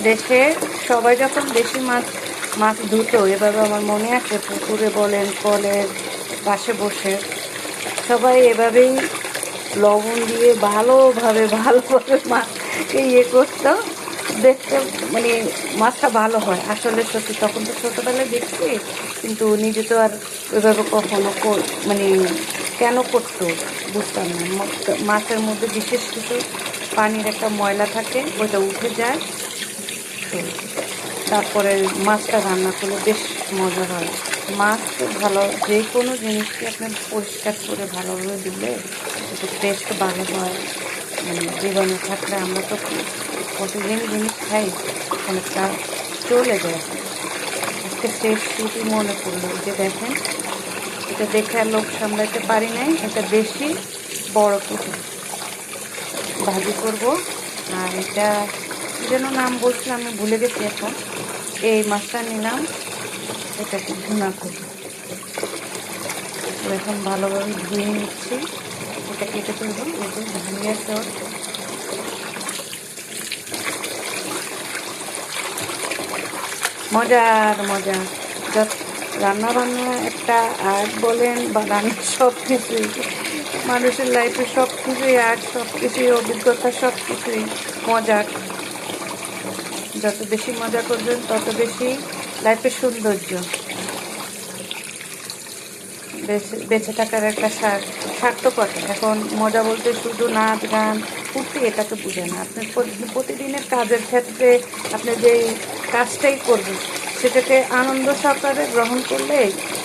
দেশে সবাই যখন দেশি মাছ ধুতো, এভাবে আমার মনে আছে পুকুরে বলেন কলের পাশে বসে সবাই এভাবেই লবণ দিয়ে ভালোভাবে মাছকে করতো, দেখতে মানে মাছটা ভালো হয়। আসলে সত্যি তখন তো ছোটোবেলায় দেখছি, কিন্তু নিজে তো আর ওইভাবে কখনো মানে কেন করতো বুঝতাম না। মাছের মধ্যে বিশেষ কিছু পানির একটা ময়লা থাকে, ওইটা উঠে যায়, তো তারপরে মাছটা রান্না করলে বেশ মজা হয়। মাছ ভালো, যে কোনো জিনিসকে আপনি পরিষ্কার করে ভালোভাবে দিলে একটু টেস্ট ভালো হয়। মানে জীবাণু থাকলে আমরা তো প্রতিদিন জিনিস খাই, অনেকটা চলে যায়। আজকে শেষ স্মৃতি মনে পড়লো, যে দেখেন এটা দেখে আর লোক সামলাতে পারি নাই। এটা বেশি বড় পুকুর, ভাজি করব। আর এটা যেন নাম বলছিলাম আমি ভুলে গেছি এখন। এই মাছটা নিলাম, এটাকে ভুনা করব। এখন ভালোভাবে ধুয়ে নিচ্ছি, এটা কেটে তুলব। এই যে ধুয়ে চট, মজার মজা। রান্না বান্না একটা আর্ট বলেন বা রান্না সব কিছুই মানুষের লাইফে সব কিছুই আর্ট, সব কিছুই অভিজ্ঞতা, সব কিছুই মজার। যত বেশি মজা করবেন তত বেশি লাইফের সৌন্দর্য। বেঁচে থাকার একটা সার্থকতা। এখন মজা বলতে শুধু নাচ গান ফুর্তি এটাকে বুঝে না। আপনি প্রতিদিনের কাজের ক্ষেত্রে আপনি যেই কাজটাই করবেন সেটাকে আনন্দ সহকারে গ্রহণ করলে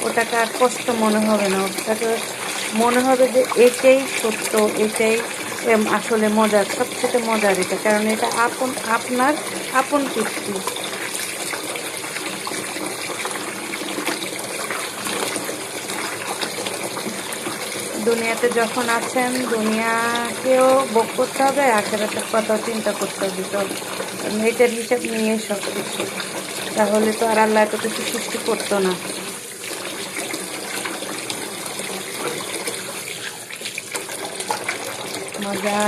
ওটাকে আর কষ্ট মনে হবে না। ওটাকে মনে হবে যে এটাই সত্য, এটাই আসলে মজার, সবচেয়ে মজার এটা, কারণ এটা আপনার আপন তৃপ্তি। দুনিয়াতে যখন আছেন দুনিয়াকেও ভোগ করতে হবে, আখেরাতের কথাও চিন্তা করতে হবে। সব এটার হিসাব নিয়ে সব কিছু, তাহলে তো আর আল্লাহ এত কিছু সৃষ্টি করতো না। মজা,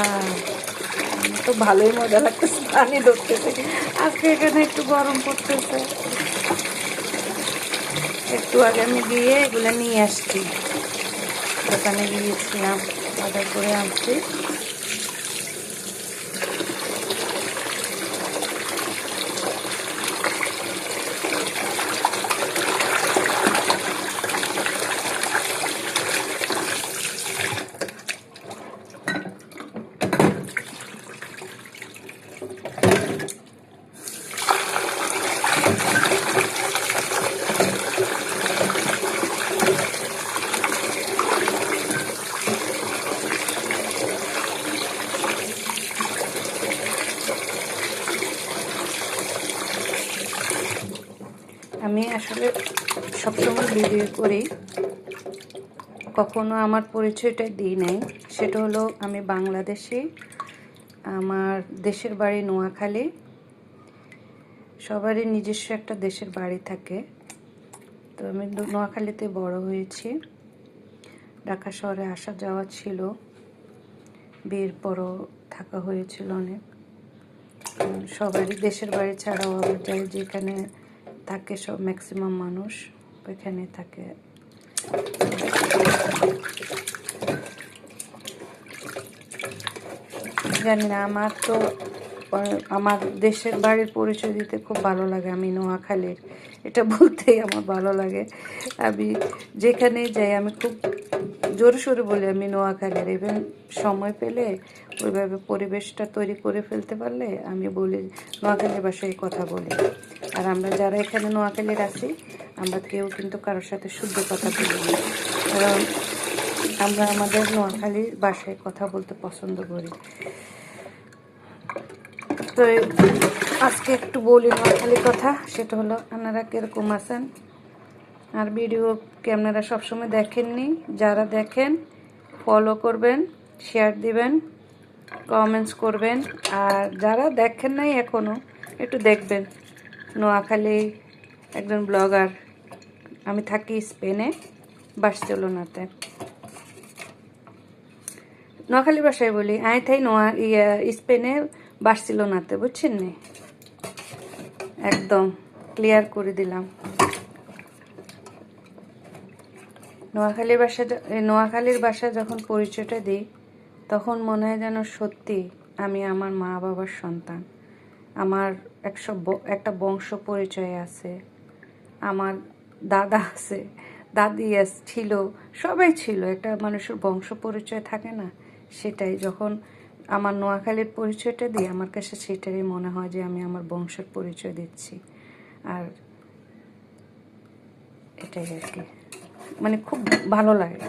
তো ভালোই মজা লাগতেছে, পানি ধরতেছে। আজকে এখানে একটু গরম পড়তেছে। একটু আগে আমি গিয়ে এগুলো নিয়ে আসছি, দোকানে গিয়েছিলাম, বাজার করে আনছি। আমি আসলে সবসময় ভিডিও করি, কখনো আমার পরিচয়টা দিই নাই। সেটা হলো আমি বাংলাদেশি, আমার দেশের বাড়ি নোয়াখালী। সবারই নিজস্ব একটা দেশের বাড়ি থাকে, তো আমি নোয়াখালীতে বড় হয়েছি। ঢাকা শহরে আসা যাওয়া ছিল, বিয়ের পরও থাকা হয়েছিল অনেক। সবারই দেশের বাড়ি ছাড়াও আবার যাই যেখানে থাকে, সব ম্যাক্সিমাম মানুষ ওইখানে থাকে। জানি না, আমার তো আমার দেশের বাড়ির পরিচয় দিতে খুব ভালো লাগে। আমি নোয়াখালীর, এটা বলতেই আমার ভালো লাগে। আমি যেখানেই যাই আমি খুব জোরে সোরে বলি আমি নোয়াখালীর। ইভেন সময় পেলে ওইভাবে পরিবেশটা তৈরি করে ফেলতে পারলে আমি বলি নোয়াখালীর ভাষায় কথা বলি। আর আমরা যারা এখানে নোয়াখালীর আছি, আমরা কেউ কিন্তু কারোর সাথে শুদ্ধ কথা বলি না, কারণ আমরা আমাদের নোয়াখালীর ভাষায় কথা বলতে পছন্দ করি। তো আজকে একটু বলি নোয়াখালীর কথা, সেটা হলো আপনারা কীরকম আছেন। আর ভিডিওকে আপনারা সবসময় দেখেননি, যারা দেখেন ফলো করবেন, শেয়ার দিবেন, কমেন্টস করবেন। আর যারা দেখেন নাই এখনও একটু দেখবেন। নোয়াখালী একজন ব্লগার, আমি থাকি স্পেনে, বার্সেলোনাতে। নোয়াখালী ভাষায় বলি, আই থাই স্পেনে বার্সেলোনাতে, বুঝছেন নি। একদম ক্লিয়ার করে দিলাম। নোয়াখালীর বাসায় যখন পরিচয়টা দিই তখন মনে হয় যেন সত্যি আমি আমার মা বাবার সন্তান। আমার একটা বংশ পরিচয় আছে, আমার দাদা আছে, দাদি ছিল, সবাই ছিল। একটা মানুষের বংশ পরিচয় থাকে না, সেটাই যখন আমার নোয়াখালীর পরিচয়টা দিই আমার কাছে সেটাই মনে হয় যে আমি আমার বংশের পরিচয় দিচ্ছি। আর এটাই আর কি, মানে খুব ভালো লাগে।